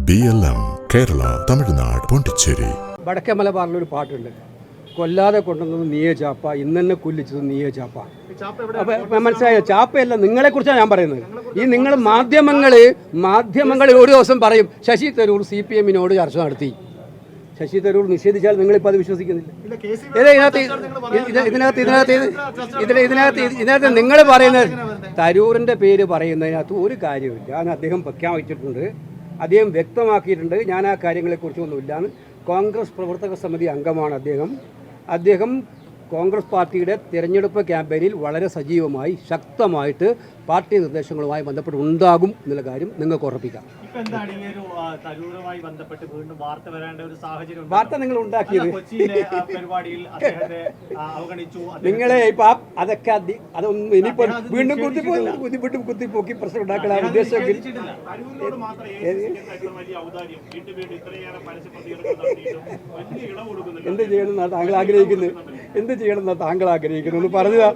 BLM Kerala, Tamil Nadu, Pondicherry. വടക്കേ മലബാറിലൊരു പാട്ടുണ്ട്, കൊല്ലാതെ കൊണ്ടുവന്നത് നീയെ ചാപ്പ, ഇന്നെന്നെ കൊല്ലിച്ചത് നീയെ ചാപ്പ. അപ്പം മനസ്സിലായോ? ചാപ്പയല്ല, നിങ്ങളെക്കുറിച്ചാണ് ഞാൻ പറയുന്നത്. ഈ നിങ്ങൾ മാധ്യമങ്ങൾ ഒരു ദിവസം പറയും ശശി തരൂർ CPM-നോട് ചർച്ച നടത്തി. ശശി തരൂർ നിഷേധിച്ചാൽ നിങ്ങളിപ്പോൾ അത് വിശ്വസിക്കുന്നില്ല. ഇതിനകത്ത് നിങ്ങൾ പറയുന്നത് തരൂരിൻ്റെ പേര് പറയുന്നതിനകത്ത് ഒരു കാര്യമില്ല. അത് അദ്ദേഹം പ്രഖ്യാപിച്ചിട്ടുണ്ട്, അദ്ദേഹം വ്യക്തമാക്കിയിട്ടുണ്ട്. ഞാൻ ആ കാര്യങ്ങളെക്കുറിച്ചൊന്നുമില്ലാന്ന്. കോൺഗ്രസ് പ്രവർത്തക സമിതി അംഗമാണ് അദ്ദേഹം കോൺഗ്രസ് പാർട്ടിയുടെ തിരഞ്ഞെടുപ്പ് ക്യാമ്പയിനിൽ വളരെ സജീവമായി ശക്തമായിട്ട് പാർട്ടി നിർദ്ദേശങ്ങളുമായി ബന്ധപ്പെട്ട് ഉണ്ടാകും എന്നുള്ള കാര്യം നിങ്ങൾക്ക് ഉറപ്പിക്കാം. വാർത്ത നിങ്ങൾ ഉണ്ടാക്കിയത് നിങ്ങളെ ഇപ്പം അതൊക്കെ അതൊന്നും ഇനിയിപ്പോൾ വീണ്ടും കുത്തിപ്പോക്കി പ്രശ്നം ഉണ്ടാക്കലാണ് ഉദ്ദേശമെങ്കിൽ എന്ത് ചെയ്യണമെന്നാണ് താങ്കൾ ആഗ്രഹിക്കുന്നത്? എന്ത് ചെയ്യണമെന്നാണ് താങ്കൾ ആഗ്രഹിക്കുന്നത്? ഒന്ന് പറഞ്ഞതാ.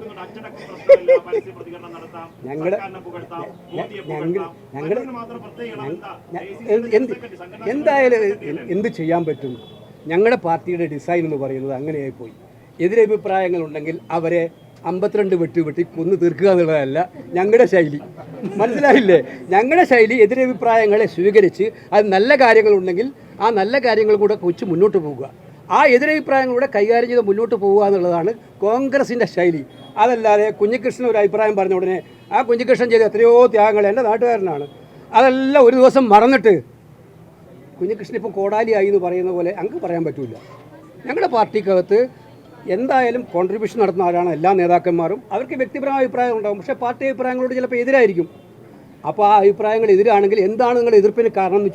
എന്തായാലും എന്ത് ചെയ്യാൻ പറ്റും? ഞങ്ങളുടെ പാർട്ടിയുടെ ഡിസൈൻ എന്ന് പറയുന്നത് അങ്ങനെയായിപ്പോയി. എതിരഭിപ്രായങ്ങളുണ്ടെങ്കിൽ അവരെ 52 വെട്ടി കൊന്നു തീർക്കുക എന്നുള്ളതല്ല ഞങ്ങളുടെ ശൈലി. മനസ്സിലായില്ലേ? ഞങ്ങളുടെ ശൈലി എതിരഭിപ്രായങ്ങളെ സ്വീകരിച്ച് അത് നല്ല കാര്യങ്ങളുണ്ടെങ്കിൽ ആ നല്ല കാര്യങ്ങൾ കൂടെ വെച്ച് മുന്നോട്ട് പോകുക, ആ എതിരഭിപ്രായങ്ങളൂടെ കൈകാര്യം ചെയ്ത് മുന്നോട്ട് പോകുക എന്നുള്ളതാണ് കോൺഗ്രസിൻ്റെ ശൈലി. അതല്ലാതെ കുഞ്ഞികൃഷ്ണൻ ഒരു അഭിപ്രായം പറഞ്ഞ ഉടനെ ആ കുഞ്ഞികൃഷ്ണൻ ചെയ്ത എത്രയോ ത്യാഗങ്ങൾ എൻ്റെ നാട്ടുകാരനാണ്, അതെല്ലാം ഒരു ദിവസം മറന്നിട്ട് കുഞ്ഞികൃഷ്ണൻ ഇപ്പോൾ കോടാലിയായി എന്ന് പറയുന്ന പോലെ അങ്ങ് പറയാൻ പറ്റില്ല. ഞങ്ങളുടെ പാർട്ടിക്കകത്ത് എന്തായാലും കോൺട്രിബ്യൂഷൻ നടത്തുന്ന ആരാണ് എല്ലാ നേതാക്കന്മാരും. അവർക്ക് വ്യക്തിപരമായ അഭിപ്രായം ഉണ്ടാകും, പക്ഷേ പാർട്ടി അഭിപ്രായങ്ങളോട് ചിലപ്പോൾ എതിരായിരിക്കും. അപ്പോൾ ആ അഭിപ്രായങ്ങൾ എതിരാണെങ്കിൽ എന്താണ് നിങ്ങളുടെ എതിർപ്പിന് കാരണം എന്ന്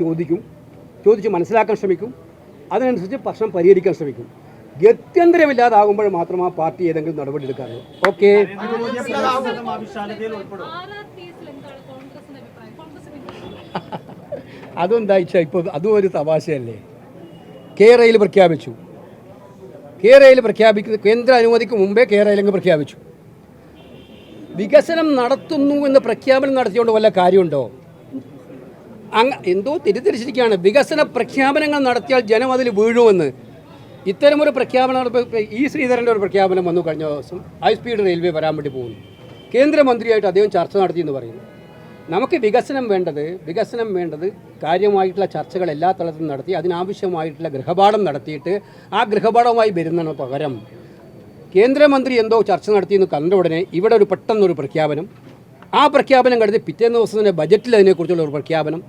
ചോദിച്ച് മനസ്സിലാക്കാൻ ശ്രമിക്കും. അതിനനുസരിച്ച് പ്രശ്നം പരിഹരിക്കാൻ ശ്രമിക്കും. ഗത്യന്തരമില്ലാതാകുമ്പോൾ മാത്രം ആ പാർട്ടി ഏതെങ്കിലും നടപടി എടുക്കാറുള്ളൂ. ഓക്കെ, അതെന്താ വെച്ചാൽ ഇപ്പോൾ അതും ഒരു തമാശയല്ലേ. കേരളയിൽ പ്രഖ്യാപിക്കുന്ന കേന്ദ്ര അനുമതിക്ക് മുമ്പേ കേരളയിലങ്ങ് പ്രഖ്യാപിച്ചു. വികസനം നടത്തുന്നു എന്ന് പ്രഖ്യാപനം നടത്തിയോണ്ട് വല്ല കാര്യമുണ്ടോ? എന്തോ തിരിച്ചിരിക്കുകയാണ്. വികസന പ്രഖ്യാപനങ്ങൾ നടത്തിയാൽ ജനം അതിൽ വീഴുമെന്ന്. ഇത്തരമൊരു പ്രഖ്യാപനം ശ്രീധരൻ്റെ ഒരു പ്രഖ്യാപനം വന്നു കഴിഞ്ഞ ദിവസം. ഹൈ സ്പീഡ് റെയിൽവേ വരാൻ വേണ്ടി പോകുന്നു. കേന്ദ്രമന്ത്രിയായിട്ട് അദ്ദേഹം ചർച്ച നടത്തിയെന്ന് പറയുന്നു. നമുക്ക് വികസനം വേണ്ടത് കാര്യമായിട്ടുള്ള ചർച്ചകൾ എല്ലാ തലത്തിലും നടത്തി അതിനാവശ്യമായിട്ടുള്ള ഗൃഹപാഠം നടത്തിയിട്ട് ആ ഗൃഹപാഠവുമായി വരുന്നതിന് പകരം കേന്ദ്രമന്ത്രി എന്തോ ചർച്ച നടത്തിയെന്ന് കണ്ട ഉടനെ ഇവിടെ ഒരു പെട്ടെന്നൊരു പ്രഖ്യാപനം, ആ പ്രഖ്യാപനം കടത്തി പിറ്റേന്ന് ദിവസത്തിൻ്റെ ബജറ്റിൽ അതിനെക്കുറിച്ചുള്ള ഒരു പ്രഖ്യാപനം.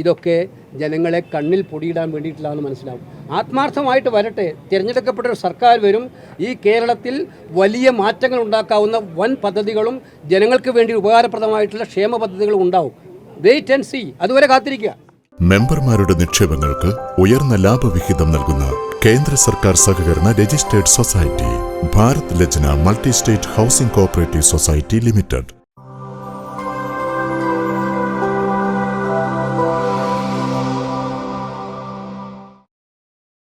ഇതൊക്കെ ജനങ്ങളെ കണ്ണിൽ പൊടിയിടാൻ വേണ്ടിയിട്ടുള്ളതെന്ന് മനസ്സിലാവും. ആത്മാർത്ഥമായിട്ട് വരട്ടെ, തിരഞ്ഞെടുക്കപ്പെട്ട ഒരു സർക്കാർ വരും. ഈ കേരളത്തിൽ വലിയ മാറ്റങ്ങൾ ഉണ്ടാക്കാവുന്ന വൻ പദ്ധതികളും ജനങ്ങൾക്ക് വേണ്ടി ഉപകാരപ്രദമായിട്ടുള്ള ക്ഷേമ പദ്ധതികളും ഉണ്ടാവും. Wait and see. അതുവരെ കാത്തിരിക്കുക. മെമ്പർമാരുടെ നിക്ഷേപങ്ങൾക്ക് ഉയർന്ന ലാഭവിഹിതം നൽകുന്ന കേന്ദ്ര സർക്കാർ സഹകരണ രജിസ്ട്രേഡ് സൊസൈറ്റി ഭാരത് ലജ്ന multi state housing cooperative society limited.